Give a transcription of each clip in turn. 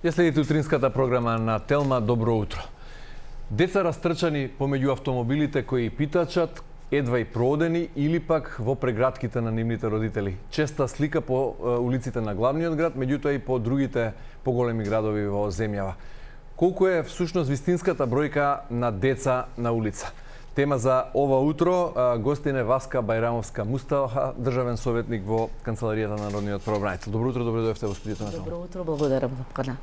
Ја следите утринската програма на Телма. Добро утро. Деца растрчани помеѓу автомобилите кои питачат, едва и проодени или пак во прегратките на нивните родители. Честа слика по улиците на главниот град, меѓутоа и по другите поголеми градови во земјава. Колку е всушност вистинската бројка на деца на улица? Тема за ова утро, гостин е Васка Бајрамовска Мустафа, државен советник во Канцеларијата на Народниот правобранител. Добро утро, добро дојдовте во студиото на Телма. Добро утро, благодарам за поканата.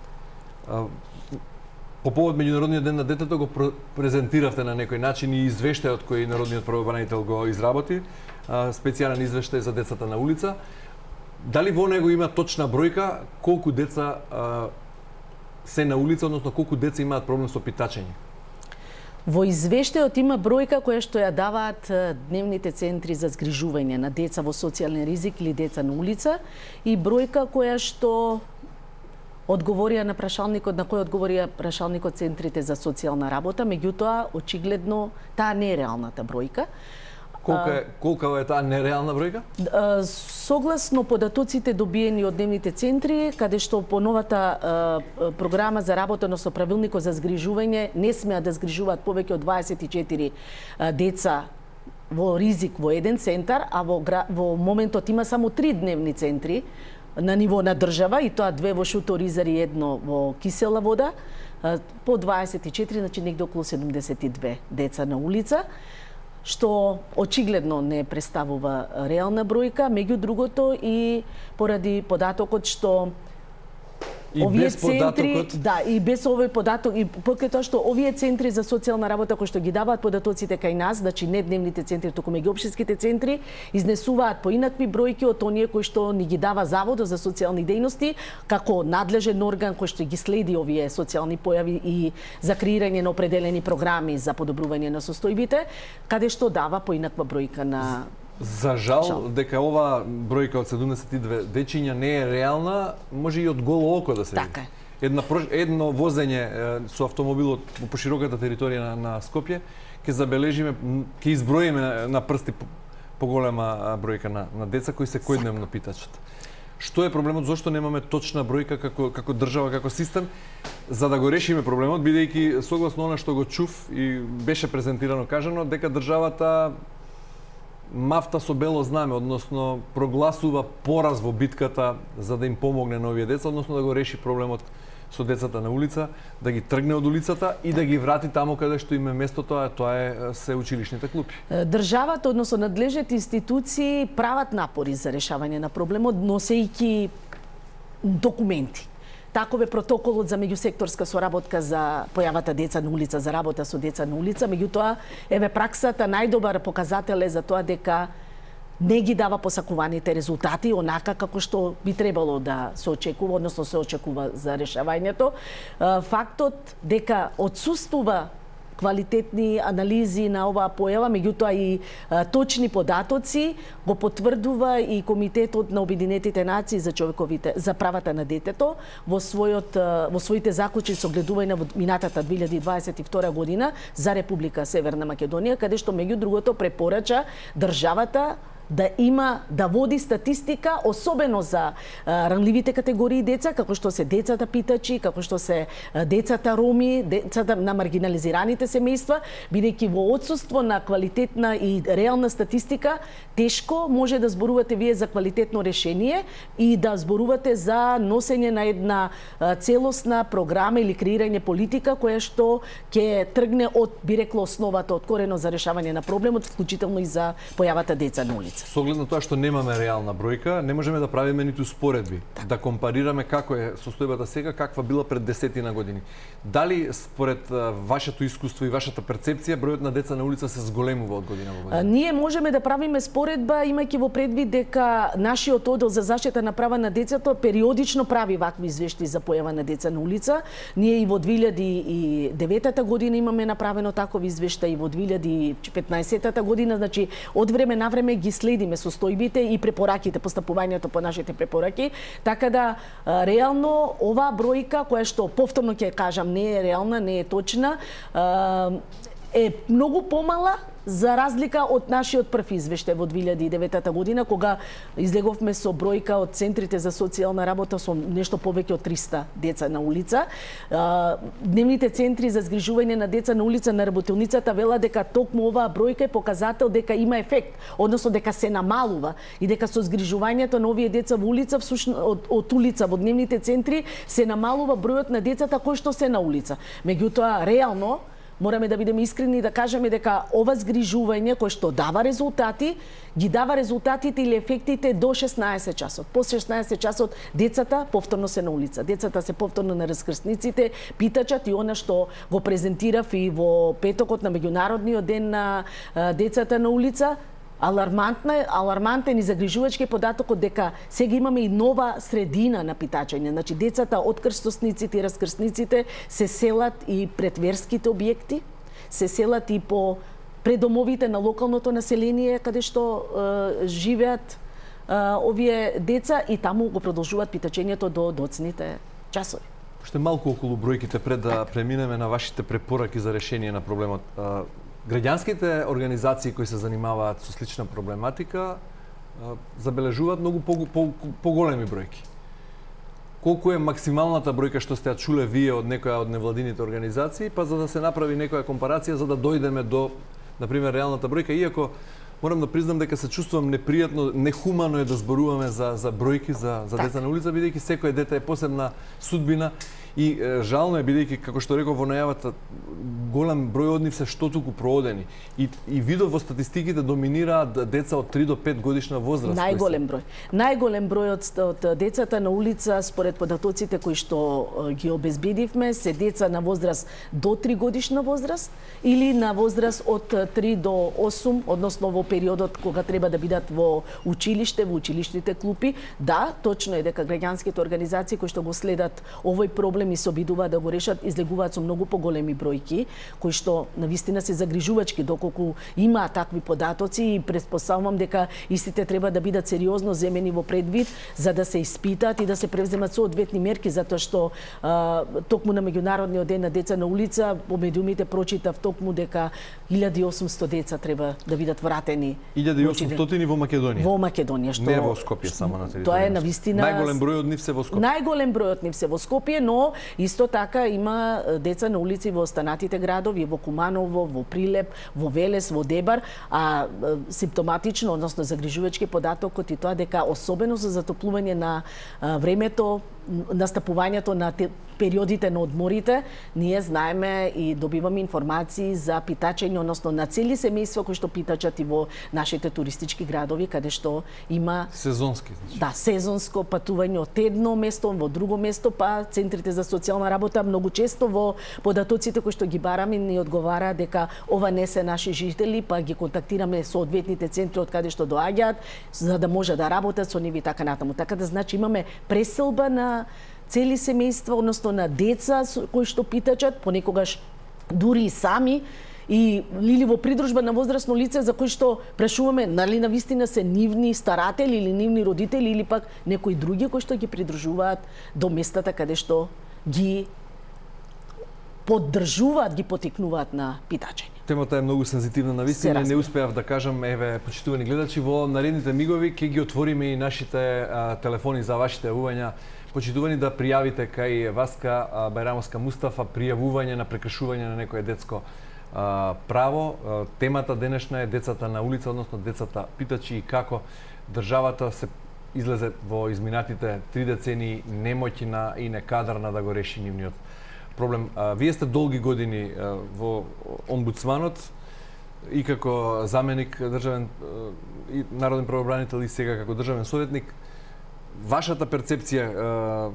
По повод Меѓународниот ден на детето го презентиравте на некој начин и извештајот кој Народниот правобранител го изработи, специјален извештај за децата на улица. Дали во него има точна бројка колку деца се на улица, односно колку деца имаат проблем со питачење? Во извештајот има бројка која што ја даваат дневните центри за згрижување на деца во социјален ризик или деца на улица и бројка која што одговорија на прашалникот, на кој одговорија прашалникот центрите за социјална работа, меѓутоа очигледно таа не е реалната бројка. Колка е таа нереална бројка? Согласно податоците добиени од дневните центри, каде што по новата програма за работа, односно правилникот за згрижување, не смеат да згрижуваат повеќе од 24 деца во ризик во еден центар, а во моментот има само 3 дневни центри на ниво на држава, и тоа 2 во Шуторизар и 1 во Кисела вода, по 24, значи негде околу 72 деца на улица, што очигледно не представува реална бројка, меѓу другото и поради податокот што и овие центри, и без овој податок, и покрај тоа што овие центри за социјална работа кои што ги даваат податоците кај нас, значи не дневните центри, туку меѓуопштинските центри, изнесуваат поинакви бројки од оние кои што ни ги дава Заводот за социјални дејности, како надлежен орган кој што ги следи овие социјални појави и за креирање на определени програми за подобрување на состојбите, каде што дава поинаква бројка на За жал, дека ова бројка од 72 дечиња не е реална, може и од голо око да се види. Така е. Едно возење со автомобилот по широката територија на Скопје, ќе забележиме, ќе изброиме на прсти поголема бројка на деца кои се секојдневно питачат. Што е проблемот? Зошто немаме точна бројка како држава, како систем, за да го решиме проблемот, бидејќи согласно она што го чув и беше презентирано, кажано, дека државата мафта со бело знаме, односно прогласува пораз во битката за да им помогне на овие деца, односно да го реши проблемот со децата на улица, да ги тргне од улицата и да ги врати таму каде што им е местото, а тоа се училишните клупи. Државата, односно надлежните институции прават напори за решавање на проблемот, носејќи документи. Таков е протоколот за меѓусекторска соработка за појавата деца на улица, за работа со деца на улица, меѓутоа еве праксата најдобар показател е за тоа дека не ги дава посакуваните резултати онака како што би требало да се очекува, односно се очекува за решавањето. Фактот дека отсуствува квалитетни анализи на оваа појава, меѓутоа и точни податоци го потврдува и Комитетот на Обединетите нации за правата на детето во своите заклучни согледувања во минатата 2022 година за Република Северна Македонија, каде што меѓу другото препорача државата да води статистика, особено за ранливите категории деца, како што се децата питачи, како што се децата роми, децата на маргинализираните семејства, бидејќи во отсуство на квалитетна и реална статистика, тешко може да зборувате вие за квалитетно решение и да зборувате за носење на една целосна програма или креирање политика која што ќе тргне од, би рекло, основата, од корено за решавање на проблемот, вклучително и за појавата деца на улица. Со оглед на тоа што немаме реална бројка, не можеме да правиме ниту споредби, да компарираме како е состојбата сега, каква била пред 10 години. Дали според вашето искуство и вашата перцепција бројот на деца на улица се зголемува од година во година? Ние можеме да правиме споредба имајќи во предвид дека нашиот оддел за заштита на права на децето периодично прави вакви извештаи за појава на деца на улица. Ние и во 2009 година имаме направено таков извештај, и во 2015 година, значи од време на време ги следиме состојбите и препораките, постапувањето по нашите препораки, така да реално оваа бројка која што повторно ќе кажам не е реална, не е точна, е многу помала за разлика од нашиот прв извештај во 2009 година, кога излеговме со бројка од центрите за социјална работа со нешто повеќе од 300 деца на улица. Дневните центри за згрижување на деца на улица на работилницата вела дека токму оваа бројка е показател дека има ефект, односно дека се намалува и дека со згрижувањето на овие деца во улица од улица во дневните центри се намалува бројот на децата кои што се на улица. Меѓутоа, реално мораме да бидеме искрени и да кажеме дека ова згрижување кое што дава резултати, ги дава резултатите или ефектите до 16 часот. По 16 часот децата повторно се на улица. Децата се повторно на раскрсниците, питачат и она што го презентирав и во петокот на меѓународниот ден на децата на улица, алармантен и загрижувачки податокот дека сега имаме и нова средина на питачење. Значи, децата од крстосниците и раскрсниците се селат и пред верските објекти, се селат и по предомовите на локалното население каде што живеат овие деца и таму го продолжуваат питачењето до доцните часови. Уште малку околу бројките пред да преминеме на вашите препораки за решение на проблемот. Граѓанските организации кои се занимаваат со слична проблематика забележуваат многу поголеми бројки. Колку е максималната бројка што сте ја чуле вие од некоја од невладините организации, па за да се направи некоја компарација за да дојдеме до, например, реалната бројка, иако морам да признам дека се чувствувам непријатно, нехумано е да зборуваме за бројки за деца на улица, бидејќи секој дете е посебна судбина. И жално е, бидејќи, како што реков во најавата, голем број од нив се штотуку проодени. И видов во статистиките доминираат деца од 3 до 5 годишна возраст. Најголем број. Најголем број од децата на улица, според податоците кои што ги обезбедивме, се деца на возраст до 3 годишна возраст или на возраст од 3 до 8, односно во периодот кога треба да бидат во училиште, во училишните клупи. Да, точно е дека граѓанските организации кои што го следат овој проблем и се обидуваат да го решат, излегуваат со многу поголеми бројки, кои што навистина се загрижувачки, доколку има такви податоци и претпоставувам дека истите треба да бидат сериозно земени во предвид за да се испитаат и да се превземат соодветни мерки, затоа што токму на меѓународниот ден на деца на улица по медиумите прочитав токму дека 1800 деца треба да бидат вратени. 1800 во Македонија. Во Македонија, што не во Скопје само на територија. Тоа е навистина најголем број од нив се во Скопје. Најголем број од нив се во Скопје, но исто така има деца на улици во останатите градови, во Куманово, во Прилеп, во Велес, во Дебар, а симптоматично, односно загрижувачки податокот и тоа дека особено за затоплување на времето, настапувањето на периодите на одморите, ние знаеме и добиваме информации за питачење, односно на цели семејства кои што питачат и во нашите туристички градови, каде што има сезонски, значи. Да, сезонско патување од едно место во друго место, па центрите за социјална работа многу често во податоците кои што ги бараме ни одговара дека ова не се наши жители, па ги контактираме со одветните центри од каде што доаѓаат за да може да работат со нив и така натаму. Така да значи имаме преселба на цели семејства, односно на деца кои што питачат, понекогаш дури и сами, или во придружба на возрасно лице за кои што прашуваме нали навистина се нивни старатели или нивни родители или пак некои други кои што ги придружуваат до местата каде што ги поддржуваат, ги потикнуваат на питачење. Темата е многу сензитивна навистина, не успеав да кажам, еве, почитувани гледачи, во наредните мигови ќе ги отвориме и нашите телефони за вашите јавувања. Почитувани да пријавите кај Васка Бајрамовска Мустафа пријавување на прекршување на некое детско право. Темата денешна е децата на улица, односно децата питачи и како државата се излезе во изминатите 3 децении немоќна и некадарна да го реши нивниот проблем. Вие сте долги години во омбудсманот и како заменик државен и народен правобранител и сега како државен советник. Вашата перцепција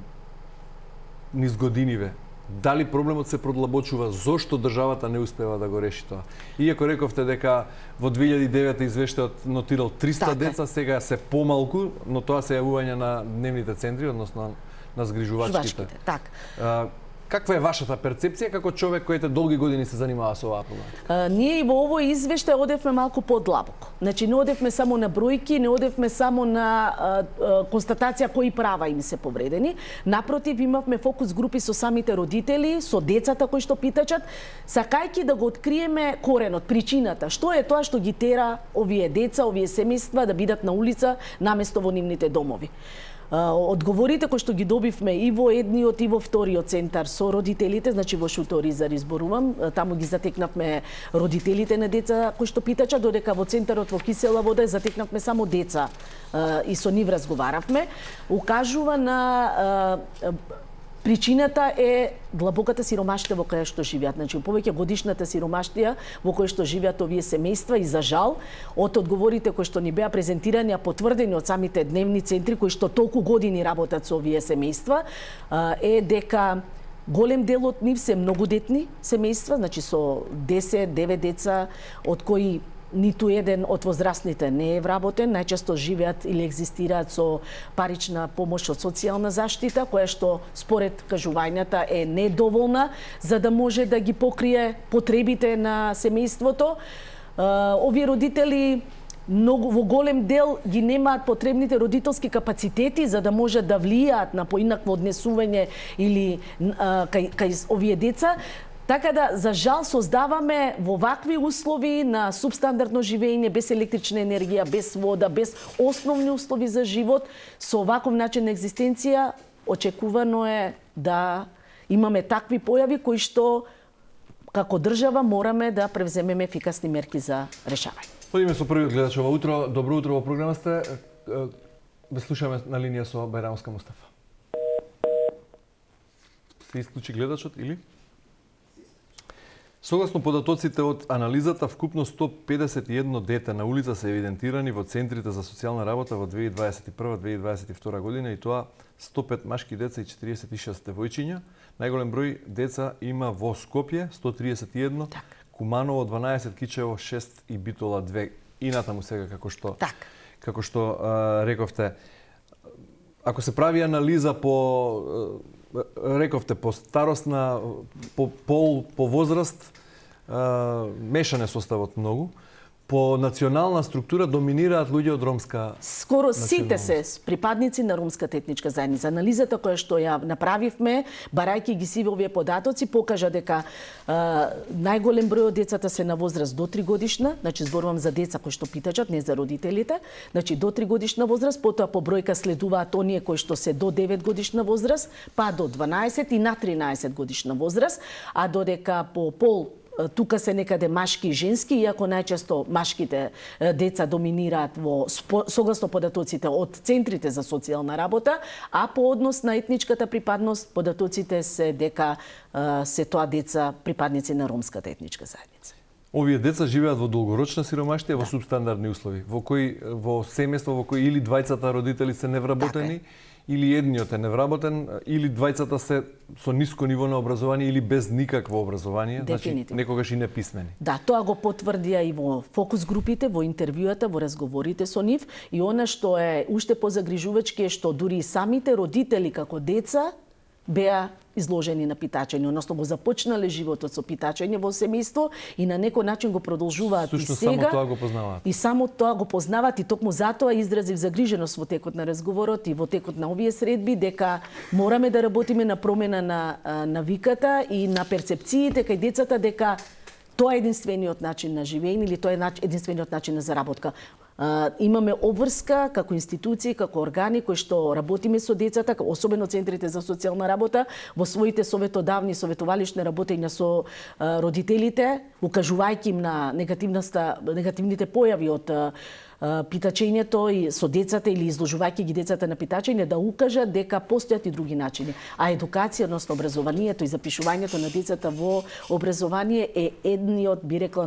низ годиниве, дали проблемот се продлабочува, зошто државата не успева да го реши тоа? Иако рековте дека во 2009 извештајот нотирал 300 деца, сега се помалку, но тоа се јавување на дневните центри, односно на згрижувачките. Так. Каква е вашата перцепција како човек кој долги години се занимава со оваа проблематика? Ние и во овој извештај одевме малку подлабоко. Значи не одевме само на бројки, не одевме само на констатација кои права им се повредени. Напротив, имавме фокус групи со самите родители, со децата кои што питачат, сакајќи да го откриеме коренот, причината. Што е тоа што ги тера овие деца, овие семејства да бидат на улица наместо во нивните домови? Одговорите кои што ги добивме и во едниот и во вториот центар со родителите, значи во Шуторизар изборувам, таму ги затекнавме родителите на деца кои што питачат, додека во центарот во Кисела Вода затекнавме само деца и со нив разговаравме, укажува на причината е длабоката сиромаштија во која што живеат. Значи, повеќе годишната сиромаштија во која што живеат овие семејства и за жал, од одговорите кои што ни беа презентирани, а потврдени од самите дневни центри кои што толку години работат со овие семејства, е дека голем дел од нив се многодетни семејства, значи со 10-9 деца, од кои ниту еден од возрастните не е вработен, најчесто живеат или екзистираат со парична помош од социјална заштита, која што според кажувањата е недоволна за да може да ги покрие потребите на семејството. Овие родители во голем дел ги немаат потребните родителски капацитети за да може да влијаат на поинакво однесување или кај овие деца. Така да, за жал, создаваме во вакви услови на субстандардно живење, без електрична енергија, без вода, без основни услови за живот, со ваков начин на екзистенција, очекувано е да имаме такви појави кои што како држава мораме да превземеме ефикасни мерки за решавање. Одиме со првиот гледач ова утро. Добро утро, во програма сте. Ве слушаме на линија со Бајрамска Мустафа. Се исклучи гледачот или? Согласно податоците од анализата, вкупно 151 дете на улица се евидентирани во центрите за социјална работа во 2021-2022 година и тоа 105 машки деца и 46 девојчиња. Најголем број деца има во Скопје 131, Куманово 12, Кичево 6 и Битола 2. И натаму сега како што рековте, ако се прави анализа по рековте по старосна, по пол, по возраст, мешан е составот многу. По национална структура доминираат луѓе од ромска. Скоро сите се припадници на ромската етничка заедница. Анализата која што ја направивме, барајќи ги сиве овие податоци, покажа дека најголем број од децата се на возраст до 3 годишна, значи зборувам за деца кои што питачат, не за родителите, значи до 3 годишна возраст, потоа по бројка следуваат оние кои што се до 9 годишна возраст, па до 12 и на 13 годишна возраст, а додека по пол тука се некаде машки и женски, иако најчесто машките деца доминираат во согласно податоците од центрите за социјална работа, а по однос на етничката припадност податоците се дека се тоа деца припадници на ромската етничка заедница. Овие деца живеат во долгорочна сиромаштија, во субстандардни услови, во семејство во кои или двајцата родители се невработени, или едниот е невработен, или двајцата се со ниско ниво на образование или без никакво образование, значи некогаш и неписмени. Да, тоа го потврдија и во фокус групите, во интервјуата, во разговорите со нив, и она што е уште позагрижувачки е што дури и самите родители како деца беа изложени на питачење, односно го започнале животот со питачење во семејство и на некој начин го продолжуваат и сега. Само тоа го познаваат. И само тоа го познаваат и токму затоа изразив загриженост во текот на разговорот и во текот на овие средби дека мораме да работиме на промена на навиката и на перцепциите кај децата дека тоа е единствениот начин на живење или тоа е единствениот начин на заработка. Имаме обврска како институции, како органи кои што работиме со децата, особено центрите за социјална работа, во своите советодавни советовалишни работења со родителите, укажувајќи им на негативните појави од питачењето и со децата или изложувајќи ги децата на питачење, да укажат дека постојат и други начини. А едукација, односно образованието и запишувањето на децата во образование е едниот, би рекла,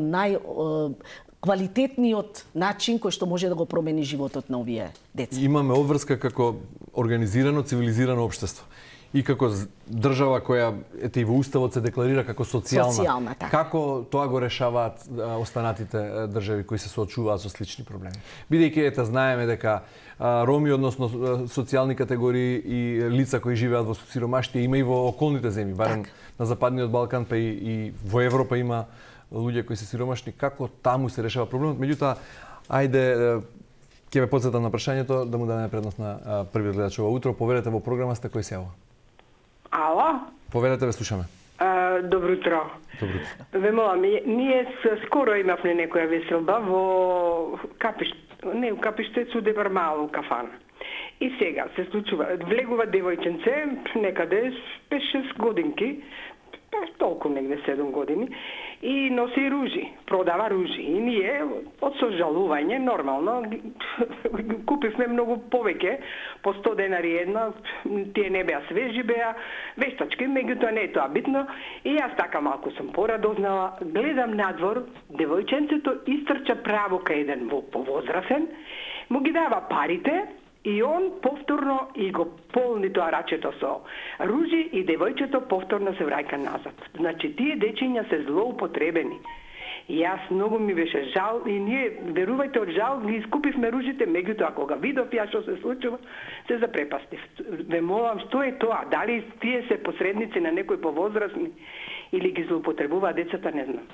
квалитетниот начин кој што може да го промени животот на овие деца. Имаме обврска како организирано, цивилизирано општество. и како држава која ете и во уставот се декларира како социјална. Така. Како тоа го решаваат останатите држави кои се соочуваат со слични проблеми? Бидејќи ете знаеме дека роми, односно социјални категории и лица кои живеат во сиромаштија има и во околните земји, барем на Западниот Балкан, па и во Европа има луѓе кои се сиромашни. Како таму се решава проблемот? Меѓутоа, ајде ќе ве потсетам на прашањето, да му дадеме предност на првиот гледач ова утро. Повелете во програма, сте кој се јава? Ало? Повелете, ве слушаме. Добро утро. Добро утро. Ве молам, ние скоро имавме некоја веселба во Капиштецу де Бармало кафана. И сега се случува, влегува девојченце, некаде 5-6 годинки, толку негде 7 години, и носи ружи, продава ружи. И ние, од сожалување, нормално, купивме многу повеќе, по 100 денари една, тие не беа свежи, беа вештачки, меѓутоа не е тоа битно. И јас така малку сум порадознала, гледам надвор, девојченцето истрча право кај еден повозрасен, му ги дава парите, и он повторно и го полни тоа рачето со ружи и девојчето повторно се враќа назад. Значи, тие дечиња се злоупотребени. И јас многу ми беше жал и ние, верувајте, од жал ги искупивме ружите, меѓутоа кога видов ја што се случува, се запрепастив. Ве молам, што е тоа? Дали тие се посредници на некои повозрасни или ги злоупотребуваат децата, не знам.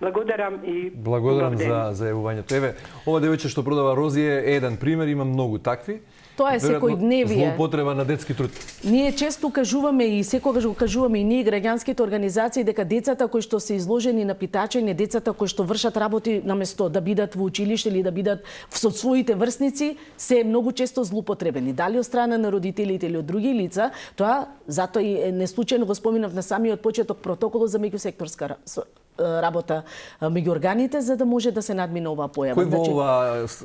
Благодарам и благодарам за јавувањето. Еве, ова девојче што продава рози е еден пример, има многу такви. Тоа е секојдневие. Злоупотреба на детски труд. Ние често кажуваме и секогаш го кажуваме и ние граѓанските организации дека децата кои што се изложени на питачење, децата кои што вршат работи наместо да бидат во училиште или да бидат со своите врсници, се многу често злоупотребени. Дали од страна на родителите или од други лица, тоа затоа и неслучајно го споминав на самиот почеток протоколот за меѓусекторска работа меѓу органите, за да може да се надмине оваа појава. Кој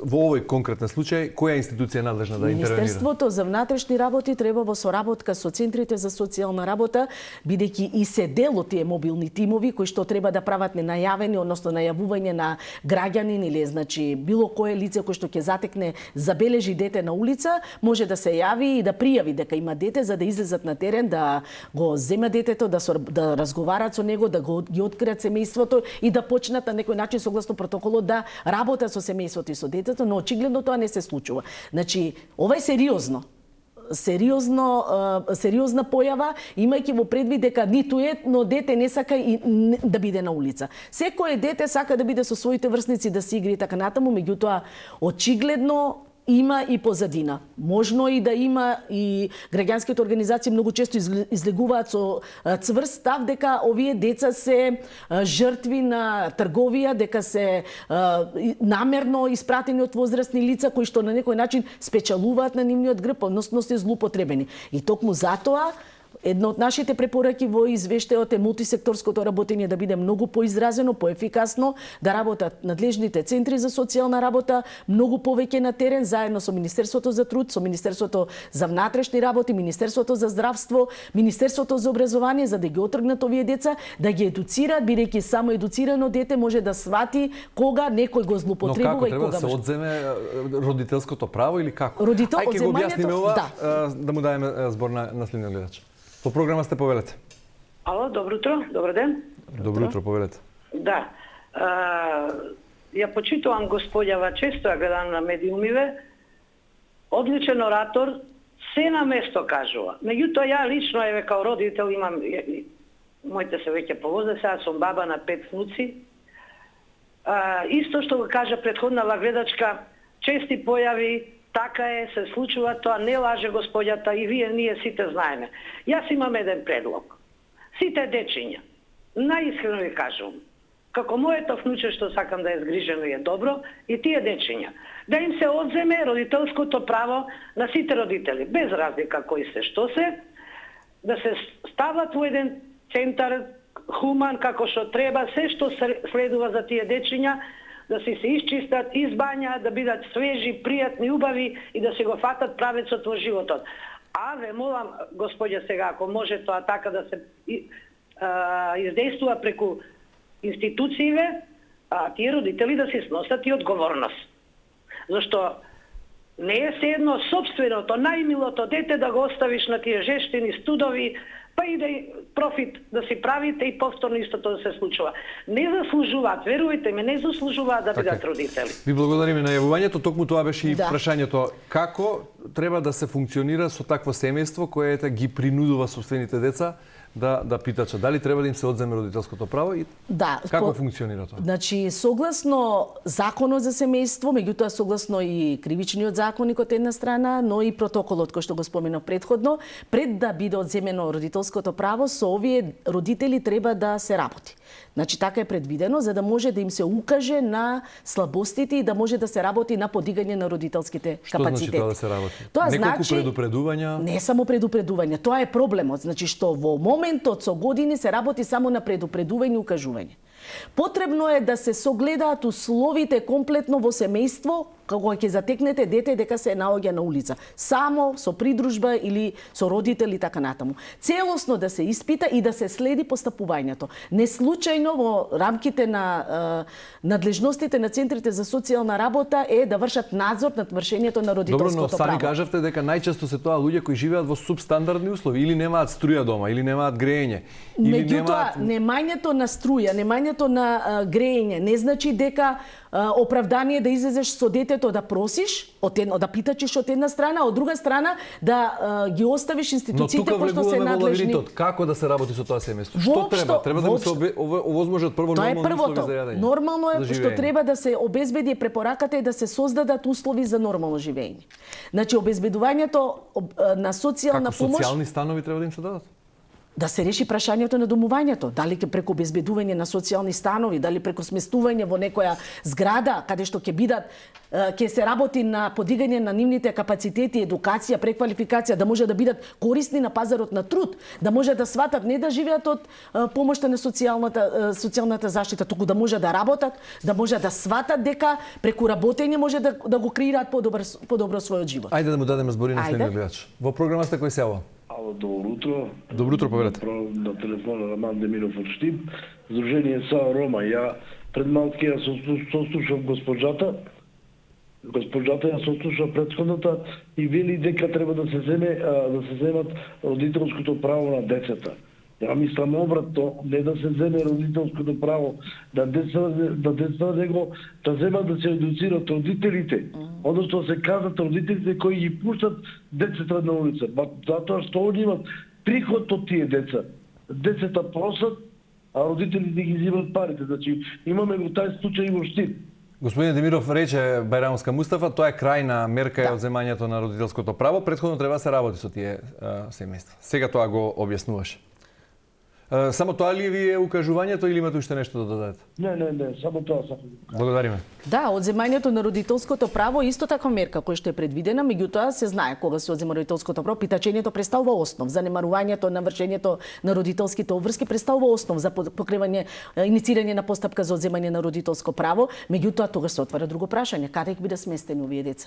во овој конкретен случај, која институција е надлежна да интервенира? Министерството за внатрешни работи треба во соработка со центрите за социјална работа, бидејќи и се дел од тие мобилни тимови кои што треба да прават ненајавени, односно најавување на граѓанин или значи било кое лице кој што ќе затекне забележи дете на улица, може да се јави и да пријави дека има дете за да излезат на терен, да го земат детето, да разговарат со него, да ги откријат семејството и да почнат на некој начин согласно протоколот да работат со семејството и со детето, но очигледно тоа не се случува. Значи, ова е сериозна појава, имајќи во предвид дека ниту едно дете не сака и да биде на улица. Секое дете сака да биде со своите врсници, да се игри и така натаму, меѓутоа очигледно има и позадина. Можно и да има и граѓанските организации многу често излегуваат со цврст став дека овие деца се жртви на трговија, дека се намерно испратени од возрастни лица кои што на некој начин спечалуваат на нивниот грб, односно се злоупотребени. И токму затоа една од нашите препораки во извештајот е мултисекторското работење да биде многу поизразено, поефикасно, да работат надлежните центри за социјална работа многу повеќе на терен, заедно со Министерството за труд, со Министерството за внатрешни работи, Министерството за здравство, Министерството за образование, за да ги отргнат овие деца, да ги едуцираат, бидејќи само едуцирано дете може да свати кога некој го злоупотребува и кога може. Но како треба да се одземе родителското право или како? Ајде го објасниме ова, да му даеме збор на следниот гледач. По програма сте, повелете. Ало, добро утро, добро ден. Добро утро, повелете. Да. Ја почитувам господјава, често ја гледам на медиумиве. Одличен оратор, се на место кажува. Меѓутоа, ја лично, еве, као родител имам, моите се веќе повозде, сега сум баба на 5 внуци. Исто што го кажа претходнава гледачка, чести појави, така е, се случува тоа, не лаже господјата и вие, ние сите знаеме. Јас имам еден предлог. Сите дечиња, најискрено ви кажувам, како моето внуче што сакам да е згрижено и е добро, и тие дечиња, да им се одземе родителското право на сите родители, без разлика кои се што се, да се стават во еден центар хуман, како што треба, се што следува за тие дечиња, да се исчистат, избања, да бидат свежи, пријатни, убави и да се го фатат правецот во животот. А ве молам, господја, сега, ако може тоа така да се издействува преку институциите, тие родители да се сносат и одговорност. Зашто Не е се едно собственото, најмилото дете да го оставиш на тие жештини студови, па и да профит да си правите и повторно истото да се случува. Не заслужуваат, верувате ми, не заслужуваат да бидат родители. Ви благодариме на јавувањето, токму тоа беше и Да. прашањето. Како треба да се функционира со такво семејство кое ги принудува собствените деца да питачат дали треба да им се одземе родителското право и Да, како функционира тоа? Значи, согласно законот за семејство, меѓутоа согласно и кривичниот законник од една страна, но и протоколот кој што го споменав претходно, пред да биде одземено родителското право, со овие родители треба да се работи. Значи, така е предвидено, за да може да им се укаже на слабостите и да може да се работи на подигање на родителските Што капацитети. значи тоа да се работи? Тоа Неколку значи предупредувања? Не само предупредување, тоа е проблемот. Значи што во моментот со години се работи само на предупредување и укажување. Потребно е да се согледаат условите комплетно во семејство кога ќе затекнете дете дека се наоѓа на улица, само со придружба или со родители и така натаму. Целосно да се испита и да се следи постапувањето. Не случајно во рамките на надлежностите на центрите за социјална работа е да вршат надзор над вршењето на Добро, но родителското сами право. кажавте дека најчесто се тоа луѓе кои живеат во субстандардни услови, или немаат струја дома, или немаат грејење, или Меѓутоа, немањето на струја, немањето на грејење не значи дека оправдание да излезеш со детето да просиш, да питачиш од една страна, од друга страна да ги оставиш Но институциите тука кои што се влегуваме во надлежни. лавиринтот. Како да се работи со тоа семејство? Што Воопшто- треба? Треба да му се воопшто- овозможат прво Тоа е нормални услови првото. за јадење. Нормално е за што живење. треба да се обезбеди препораката е да се создадат услови за нормално живење. Значи обезбедувањето на социјална Како помош социјални станови треба да им се дадат? да се реши прашањето на домувањето, дали ќе преку обезбедување на социјални станови, дали преку сместување во некоја зграда каде што ќе бидат ќе се работи на подигање на нивните капацитети, едукација, преквалификација, да може да бидат корисни на пазарот на труд, да може да сватат не да живеат од помошта на социјалната заштита, туку да може да работат, да може да сватат дека преку работење може да го креираат подобро својот живот. Ајде да му дадеме збори на Ајде. следниот гледач. Во програма сте кој се јавува? Ало, добро утро. Добро утро, повелете. На телефона Роман Демиров од Штип. Сдружение САО Рома. Ја пред малку ја сослушав госпожата. Госпожата ја сослушав претходната и вели дека треба да се земат родителското право на децата. Ја мислам обратно, не да се земе родителското право, да деца него да земат да се едуцират родителите, односно се казат родителите кои ги пуштат децата на улица, затоа што они имат приход од тие деца. Децата просат, а родителите ги зимат парите. Значи имаме го тај случај во Штип. Господин Демиров рече Бајрамовска Мустафа, тоа е крајна мерка е одземањето на родителското право, претходно треба да се работи со тие семејства. Сега тоа го објаснуваше. Само тоа ли ви е укажувањето или имате уште нешто да додадете? Не, само тоа сакам. Благодариме. Да, одземањето на родителското право е исто таква мерка која што е предвидена, меѓутоа се знае кога се одзема родителското право, питачењето представува основ, занемарувањето на вршењето на родителските обврски представува основ за покривање, иницирање на постапка за одземање на родителско право, меѓутоа тогаш се отвара друго прашање, каде ќе бидат сместени овие деца?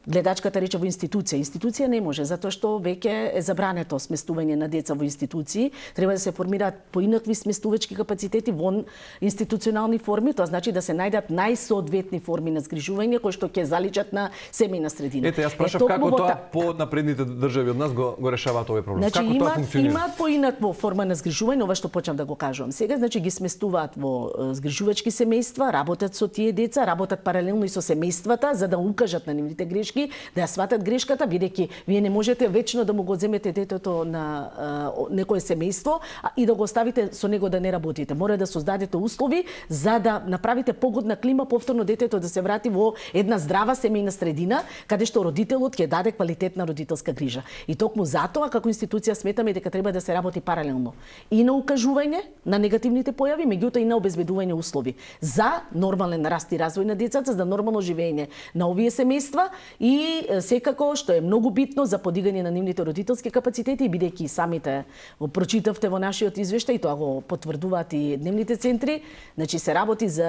Гледачката рече во институција. Институција не може, затоа што веќе е забрането сместување на деца во институции. Треба да се формираат поинакви сместувачки капацитети во институционални форми, тоа значи да се најдат најсоодветни форми на згрижување кои што ќе заличат на семејна средина. Ете, јас прашав како тоа по напредните држави од нас го решаваат овој проблем. Значи, како тоа функционира? имаат поинаква форма на згрижување, ова што почнав да го кажувам сега, значи ги сместуваат во згрижувачки семејства, работат со тие деца, работат паралелно и со семејствата за да укажат на нивните грешки, да ја сватат грешката, бидејќи вие не можете вечно да му го земете детето на некое семејство и да го оставите со него да не работите. Мора да создадете услови за да направите погодна клима повторно детето да се врати во една здрава семејна средина каде што родителот ќе даде квалитетна родителска грижа. И токму затоа како институција сметаме дека треба да се работи паралелно и на укажување на негативните појави, меѓутоа и на обезбедување услови за нормален раст и развој на децата, за нормално живење на овие семејства и секако што е многу битно за подигање на нивните родителски капацитети, бидејќи и самите го прочитавте во нашиот извештај и тоа го потврдуваат и дневните центри, значи се работи за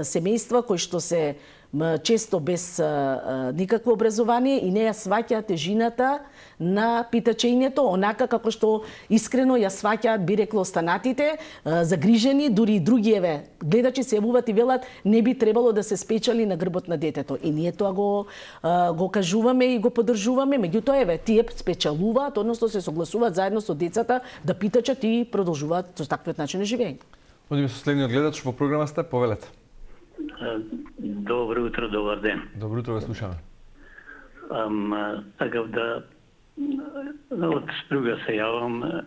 семејства кои што се често без никакво образование и не ја сваќаат тежината на питачењето, онака како што искрено ја сваќаат, би рекло, останатите, загрижени, дури и другиеве гледачи се јавуваат и велат не би требало да се спечали на грбот на детето. И ние тоа го кажуваме и го поддржуваме, меѓутоа еве тие спечалуваат, односно се согласуваат заедно со децата да питачат и продолжуваат со таквиот начин на живење. Одиме со следниот гледач во програма сте, повелете. Добро утро, добар ден. Добро утро, ве слушаме. Сакав да од спруга се јавам,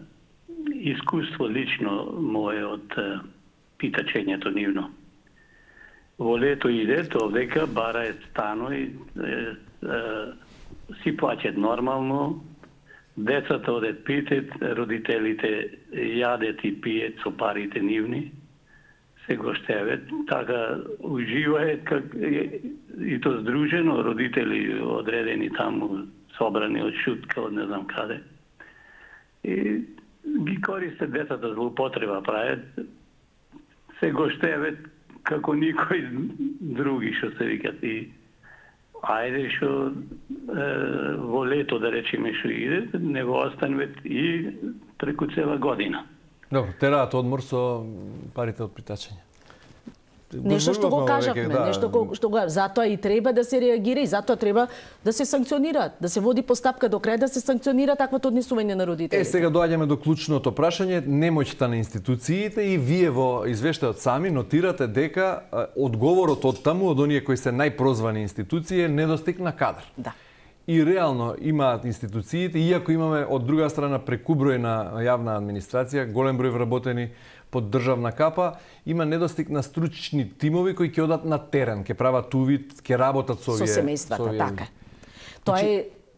искуство лично мое од питачењето нивно. Во лето иде, века бараат станови, си плаќат нормално, децата одат питат, родителите јадат и пијат со парите нивни, се го штеват, така уживаат и то здружено, родители одредени таму, собрани од шутка, од не знам каде. И ги користат децата, злоупотреба прават, се го штеват како никој други, што се викат. И ајде што во лето, да речеме, што иде, не го останват и преку цела година. Добро, тераат одмор со парите од питачење. Нешто што го кажавме, нешто што го затоа и треба да се реагира и затоа треба да се санкционира, да се води постапка до крај да се санкционира таквото однесување на родителите. Сега доаѓаме до клучното прашање, немоќта на институциите и вие во извештајот сами нотирате дека одговорот од таму, од оние кои се најпрозвани институции, е недостиг на кадар. Да. И реално имаат институциите, иако имаме од друга страна прекуброј на јавна администрација, голем број вработени под државна капа, има недостиг на стручни тимови кои ќе одат на терен, ќе прават увид, ќе работат со овие семејствата, така.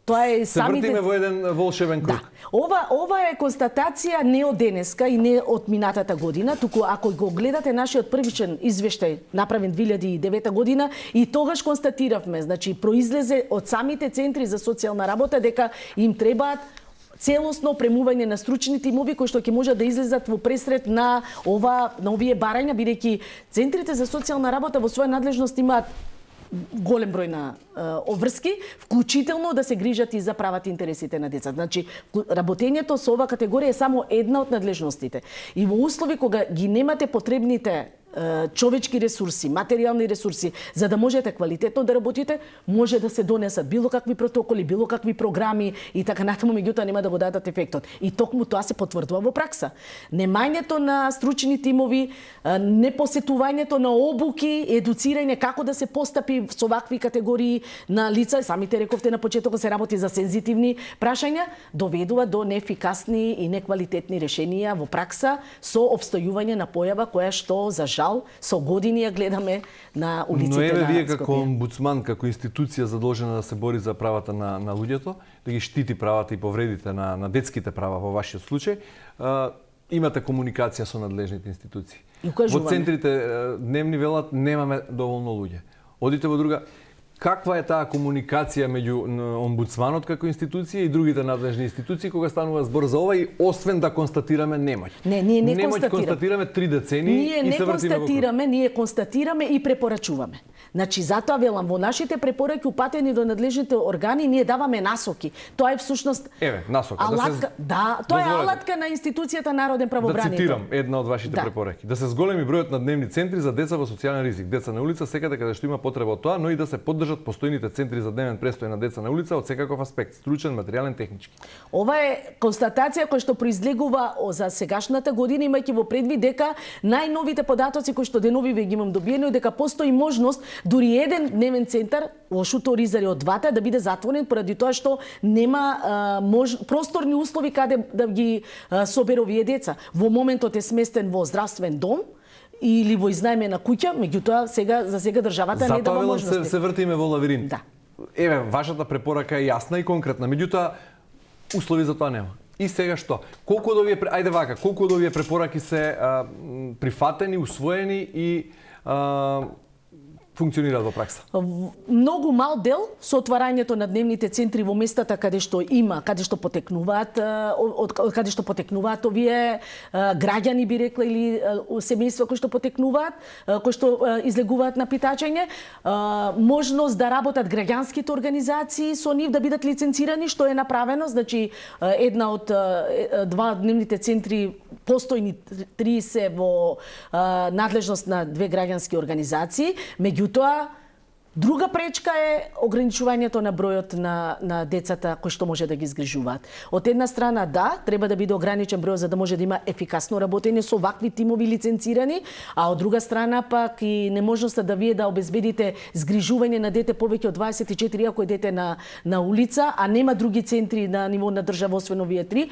Тоа е се самите... вртиме во еден волшебен круг. Да. Ова е констатација не од денеска и не од минатата година, туку ако го гледате нашиот првичен извештај направен 2009 година и тогаш констатиравме, значи произлезе од самите центри за социјална работа дека им требаат целосно премување на стручни тимови кои што ќе можат да излезат во пресред на овие барања, бидејќи центрите за социјална работа во своја надлежност имаат голем број на обврски, вклучително да се грижат и за правата и интересите на децата. Значи, работењето со ова категорија е само една од надлежностите. И во услови кога ги немате потребните човечки ресурси, материјални ресурси, за да можете квалитетно да работите, може да се донесат било какви протоколи, било какви програми и така натаму, меѓутоа нема да го дадат ефектот. И токму тоа се потврдува во пракса. Немањето на стручни тимови, непосетувањето на обуки, едуцирање како да се постапи со вакви категории на лица, самите рековте на почетокот се работи за сензитивни прашања, доведува до неефикасни и неквалитетни решенија во пракса со обстојување на појава која што за жал со години ја гледаме на улиците на Скопје. Но еве вие како омбудсман, како институција задолжена да се бори за правата на луѓето, да ги штити правата и повредите на детските права во вашиот случај, имате комуникација со надлежните институции. Во центрите дневни велат немаме доволно луѓе. Одите во друга. Каква е таа комуникација меѓу омбудсманот како институција и другите надлежни институции кога станува збор за ова и освен да констатираме немоќ? Не, ние не констатираме 3 децении и се вртиме. Ние констатираме и препорачуваме. Значи затоа велам во нашите препораки упатени до надлежните органи ние даваме насоки. Тоа е всушност насока. Тоа е алатка на институцијата Народен правобранител. Да цитирам една од вашите препораки. Да се зголеми бројот на дневни центри за деца во социјален ризик, деца на улица секаде каде што има потреба од тоа, но и да се поддржат постојните центри за дневен престој на деца на улица од секаков аспект, стручен, материјален, технички. Ова е констатација која што произлегува за сегашната година, имајќи во предвид дека најновите податоци кои што деновиве ги имам добиени, дека постои можност дури еден дневен центар во Шуто Ризари од двата да биде затворен поради тоа што нема просторни услови каде да ги собере овие деца. Во моментот е сместен во здравствен дом или во изнајмена куќа, меѓутоа за сега државата не дава можности. Затоа се вртиме во лавиринт. Да. Еве, вашата препорака е јасна и конкретна, меѓутоа услови за тоа нема. И сега што? Колку од овие препораки се прифатени, усвоени и функционираат во пракса? Многу мал дел со отварањето на дневните центри во местата каде што каде што потекнуваат овие граѓани, би рекла, или семејства кои што потекнуваат, кои што излегуваат на питањење, можност да работат граѓанските организации со нив, да бидат лиценцирани, што е направено. Значи, една од два дневните центри, постојни 30 во надлежност на две граѓански организации. Меѓутоа, друга пречка е ограничувањето на бројот на децата кои што може да ги згрижуваат. Од една страна, да, треба да биде ограничен број за да може да има ефикасно работење со вакви тимови лиценцирани, а од друга страна пак и неможноста да вие да обезбедите згрижување на дете повеќе од 24 ако е дете на улица, а нема други центри на ниво на држава освен овие три.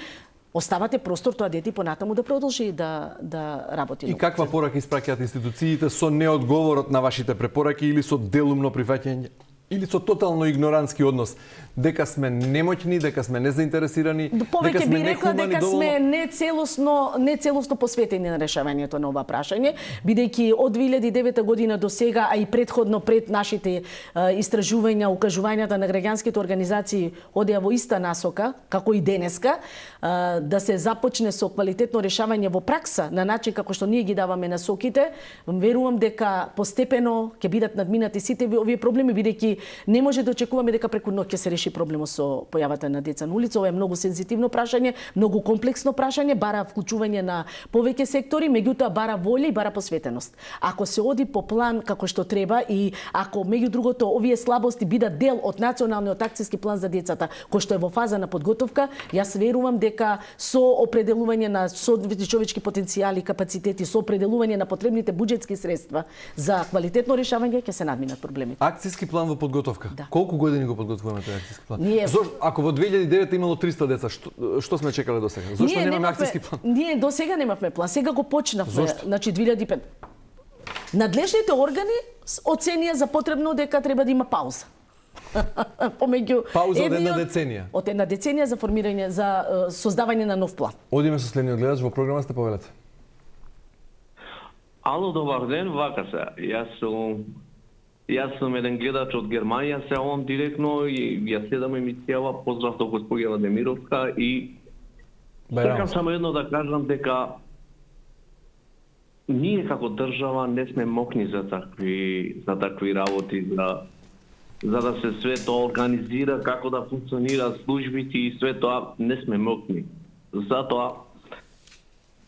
Оставате простор тоа дете понатаму да продолжи да работи. И каква порака испраќаат институциите со неодговорот на вашите препораки или со делумно прифаќање или со тотално игнорантски однос, дека сме немоќни, дека сме незаинтересирани, дека сме рекла дека сме нецелосно посветени на решавањето на ова прашање, бидејќи од 2009 година до сега, а и предходно пред нашите истражувања, укажувањата на граѓанските организации одеа во иста насока, како и денеска, да се започне со квалитетно решавање во пракса на начин како што ние ги даваме насоките, верувам дека постепено ќе бидат надминати сите овие проблеми, бидејќи не може да очекуваме дека преку ноќ ќе се реши проблемот со појавата на деца на улица. Ова е многу сензитивно прашање, многу комплексно прашање, бара вклучување на повеќе сектори, меѓутоа бара волја и бара посветеност. Ако се оди по план како што треба и ако меѓу другото овие слабости бидат дел од националниот акцијски план за децата, кој што е во фаза на подготовка, јас верувам дека со определување на соодветни човечки потенцијали, капацитети, со определување на потребните буџетски средства за квалитетно решавање ќе се надминат проблемите. Акцијски план во подготовка. Да. Колку години го подготвуваме тој акцијски план? Ако во 2009 имало 300 деца, што сме чекале до сега? Зошто немаме акцијски план? Ние до сега немавме план. Сега го почнавме. Зошто? Значи 2005. Надлежните органи оценија за потребно дека треба да има пауза. Пауза од една деценија. Од една деценија за формирање, за создавање на нов план. Одиме со следниот гледач во програма, сте повелете. Ало, добар ден, вака се. Јас сум еден гледач од Германија, се овам директно и ја следам емисијава, поздрав до госпоѓа Демировска и сакам само едно да кажам дека ние како држава не сме мокни за такви работи, за да се све тоа организира, како да функционира службите и све тоа не сме мокни. Затоа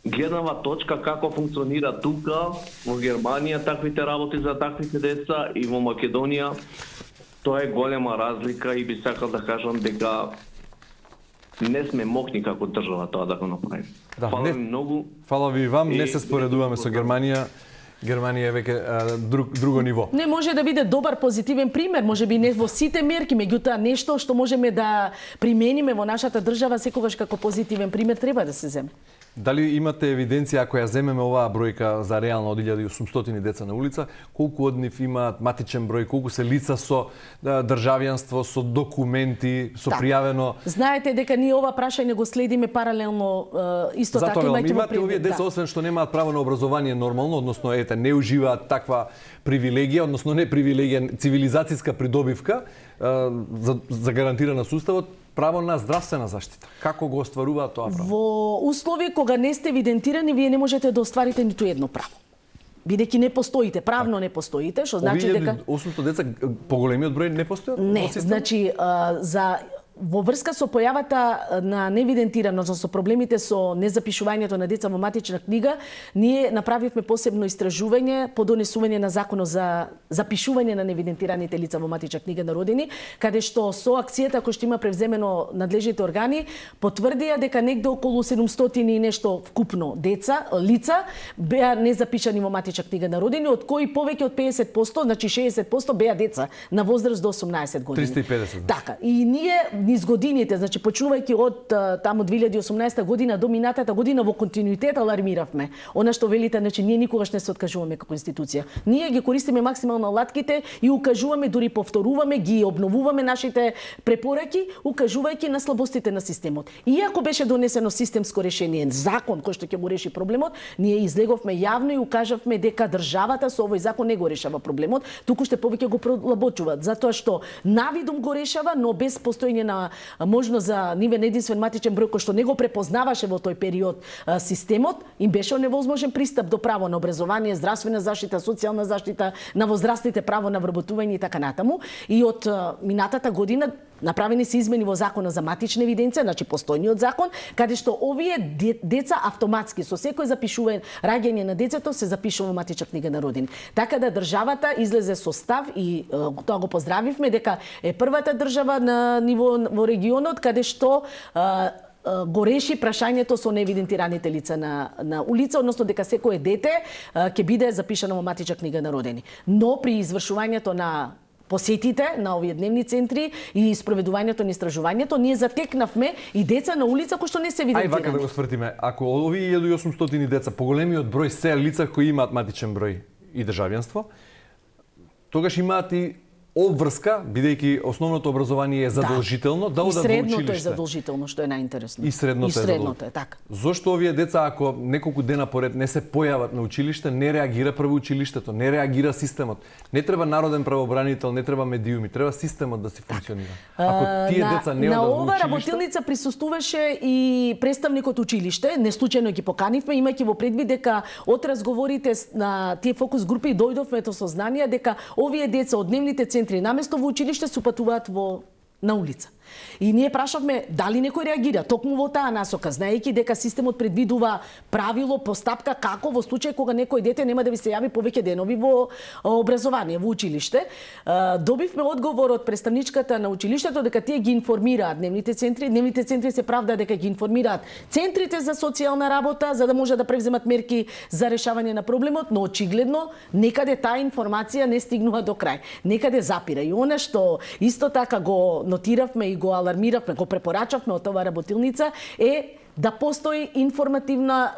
гледнава точка како функционира тука во Германија таквите работи за таквите деца и во Македонија, тоа е голема разлика и би сакал да кажам дека не сме мокни како држава тоа да го направиме. Фала ви многу. Фала ви вам, не се споредуваме со Германија. Германија е веќе друго ниво. Не може да биде добар позитивен пример, можеби не во сите мерки, меѓутоа нешто што можеме да примениме во нашата држава секогаш како позитивен пример треба да се земе. Дали имате евиденција, ако ја земеме оваа бројка за реално од 1800 деца на улица, колку од нив имаат матичен број, колку се лица со државјанство, со документи, со пријавено? Знаете дека ние ова прашање го следиме паралелно исто така имате овие деца освен што немаат право на образование нормално, односно не уживаат таква привилегија, односно не привилегија, цивилизацијска придобивка за гарантирана со уставот, право на здравствена заштита. Како го остваруваат тоа право? Во услови кога не сте евидентирани, вие не можете да остварите ниту едно право. Бидејќи не постоите, правно не постоите, што значи дека 800 деца поголемиот број не постојат? Не, значи во врска со појавата на невидентирано, со проблемите со незапишувањето на деца во матична книга, ние направивме посебно истражување по донесување на законот за запишување на невидентираните лица во матична книга на родени, каде што со акцијата која што има превземено надлежните органи, потврдија дека негде околу 700 и нешто вкупно лица беа незапишани во матична книга на родени, од кои повеќе од 50%, значи 60% беа деца на возраст до 18 години. 350. Така. И ние низ годините, значи почнувајќи од таму 2018 година до минатата година во континуитет алармиравме. Она што велите, значи ние никогаш не се откажуваме како институција. Ние ги користиме максимално алатките и укажуваме, дури повторуваме, ги обновуваме нашите препораки, укажувајќи на слабостите на системот. Иако беше донесено системско решение, закон кој што ќе го реши проблемот, ние излеговме јавно и укажавме дека државата со овој закон не го решава проблемот, туку што повеќе го пролабочуваат, затоа што навидум го решава, но без постоење на можност за нивен единствен матичен број кој што не го препознаваше во тој период системот, им беше невозможен пристап до право на образование, здравствена заштита, социјална заштита, на возрастните право на вработување и така натаму. И од минатата година направени се измени во законот за матична евиденција, значи постојниот закон, каде што овие деца автоматски со секој запишување раѓање на детето се запишува во матична книга на родини. Така да државата излезе со став и тоа го поздравивме дека е првата држава на ниво во регионот каде што го реши прашањето со неевидентираните лица на улица, односно дека секое дете ќе биде запишано во матична книга на родени. Но при извршувањето на посетите на овие дневни центри и спроведувањето на истражувањето, ние затекнавме и деца на улица кои што не се евидентирани. Ај вака да го свртиме. Ако овие 1800 деца, поголемиот број се лица кои имаат матичен број и државјанство, тогаш имаат и обврска, бидејќи основното образование е задолжително, да одат во училиште. И средното е задолжително, што е најинтересно. И средното е така. Зошто овие деца, ако неколку дена поред не се појават на училиште, не реагира прво училиштето, не реагира системот. Не треба народен правобранител, не треба медиуми, треба системот да се функционира. Ако тие деца не одат во училиште... На ова работилница присуствуваше и представникот училиште, не случајно ги поканивме, имајќи во предвид дека од разговорите на тие фокус групи дојдовме до сознание дека овие деца од дневните центри наместо во училиште се упатуваат на улица. И ние прашавме дали некој реагира токму во таа насока, знаејќи дека системот предвидува правило, постапка како во случај кога некој дете нема да ви се јави повеќе денови во образование, во училиште. Добивме одговор од представничката на училиштето дека тие ги информираат дневните центри. Дневните центри се правда дека ги информираат центрите за социјална работа за да може да превземат мерки за решавање на проблемот, но очигледно некаде таа информација не стигнува до крај. Некаде запира. И она што исто така го нотиравме и го алармиравме, го препорачавме од оваа работилница е да постои информативна,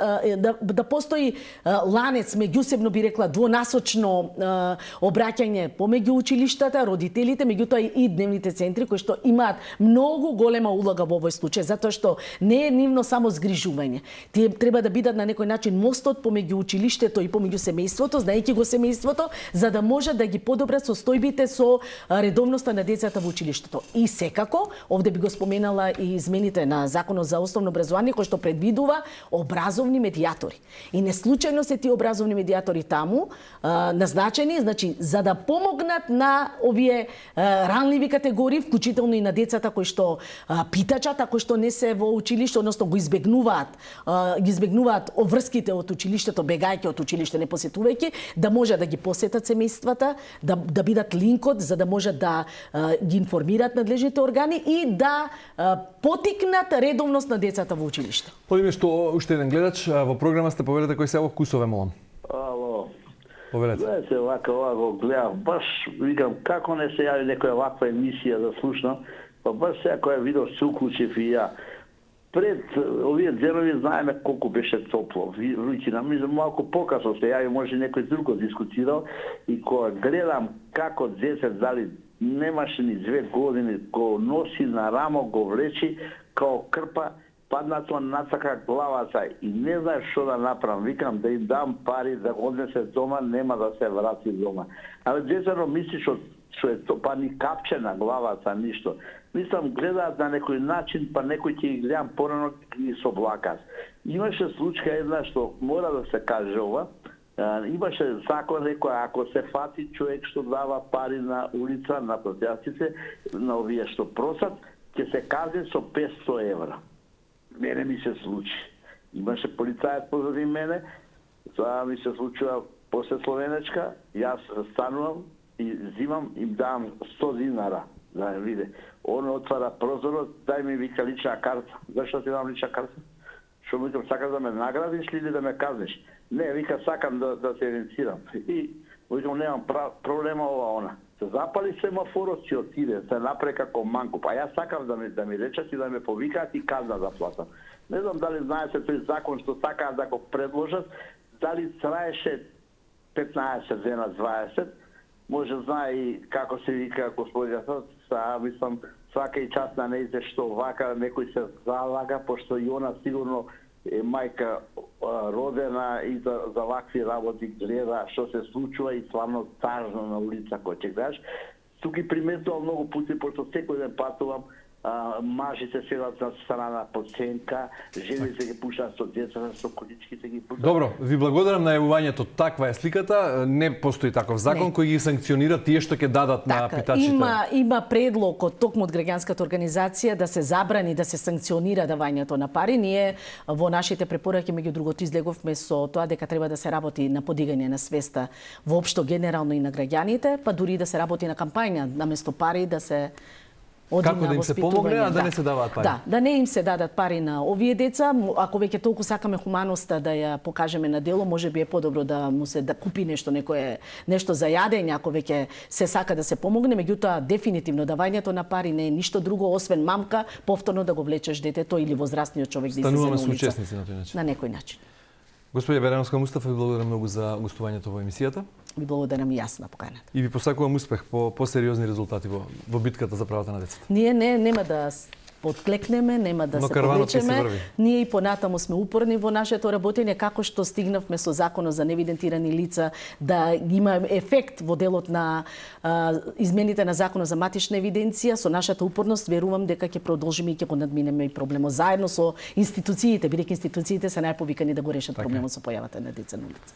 да постои ланец меѓусебно би рекла двонасочно обраќање помеѓу училиштата, родителите, меѓутоа и дневните центри кои што имаат многу голема улога во овој случај, затоа што не е нивно само згрижување. Тие треба да бидат на некој начин мостот помеѓу училиштето и помеѓу семејството, знаејќи го семејството, за да може да ги подобрат состојбите со редовноста на децата во училиштето. И секако, овде би го споменала и измените на Законот за основно образование кој што предвидува образовни медијатори. И не случајно се тие образовни медијатори таму назначени, значи за да помогнат на овие ранливи категории, вклучително и на децата кои што питачат, а кои што не се во училиште, односно ги избегнуваат обврските од училиштето, бегајќи од училиште, не посетувајќи, да може да ги посетат семејствата, да бидат линкот за да може да ги информираат надлежните органи и да потикнат редовност на децата во училиште. Одиме што уште еден гледач во програма сте повелете кој се јавува Кусове, молам. Ало. Повелете. Гледате вака го гледав, баш викам како не се јави некоја ваква емисија да слушнам, па баш сега која видов се уклучив и ја. Пред овие денови знаеме колку беше топло. Вруќина, мислам малку покасно се јави, може некој друг го дискутирал и кога гледам како децет дали немаше ни 2 години, го носи на рамо, го влечи као крпа, паднато нацака главата и не знае што да направам. Викам да им дам пари да однесе дома, нема да се врати дома. Але децето мисли што е то, па ни капче на главата, ништо. Мислам, гледаат на некој начин, па некој ќе ги гледам порано ги соблакат. Имаше случка една што мора да се каже ова, имаше закон некој, ако се фати човек што дава пари на улица, на протестите, на овие што просат, ќе се казне со 500 евра. Мене ми се случи. Имаше полицајец позади мене, тоа ми се случува после Словенечка, јас станувам и зимам, им давам 100 динара, да не виде. Он отвара прозорот, дај ми вика лична карта. Зашто ти дам лична карта? Што ми викам, сакаш да ме наградиш или да ме казниш? Не, вика, сакам да се инициирам. И викам, немам проблема ова, она. се запали семафорот, ќе отиде, се направи како манкуп. А јас сакам да ми речат и да ме повикаат и казна да платам. Не знам дали знаете тој закон што сакаат да го предложат, дали траеше 15 дена, 20, може знае и како се вика господјата, мислам, свака и час на нејзе што вака некој се залага, пошто и она сигурно е мајка родена и за вакви работи гледа што се случува и стварно тажно на улица кој ќе гледаш. Тук и приметувам многу пути, пошто секој ден патувам, мажите седат на страна подценка, жените ги пушаат со децата, со количките ги пушаат. Добро, ви благодарам на јавувањето. Таква е сликата. Не постои таков закон кој ги санкционира тие што ќе дадат на питачите. Има предлог од токму од граѓанската организација да се забрани, да се санкционира давањето на пари. Ние во нашите препораки меѓу другото излеговме со тоа дека треба да се работи на подигање на свеста воопшто генерално и на граѓаните, па дури да се работи на кампања наместо пари да се како да им се помогне, а да не се даваат пари. Да не им се дадат пари на овие деца. Ако веќе толку сакаме хуманоста да ја покажеме на дело, можеби е подобро да му се да купи нешто за јадење, ако веќе се сака да се помогне. Меѓутоа, дефинитивно давањето на пари не е ништо друго освен мамка, повторно да го влечеш детето или возрастниот човек да излезе на улица. Стануваме соучесници на тој начин. На некој начин. Господја Берановска Мустафа, ви благодарам многу за гостувањето во емисијата. Ви благодарам и јас на поканата. И ви посакувам успех по сериозни резултати во битката за правата на децата. Ние нема да отклекнеме, нема да се повлечеме. Ние и понатаму сме упорни во нашето работење, како што стигнавме со законот за невидентирани лица да има ефект во делот на измените на законот за матична евиденција. Со нашата упорност верувам дека ќе продолжиме и ќе го надминеме и проблемот заедно со институциите, бидејќи институциите се најповикани да го решат проблемот со појавата на деца на улица.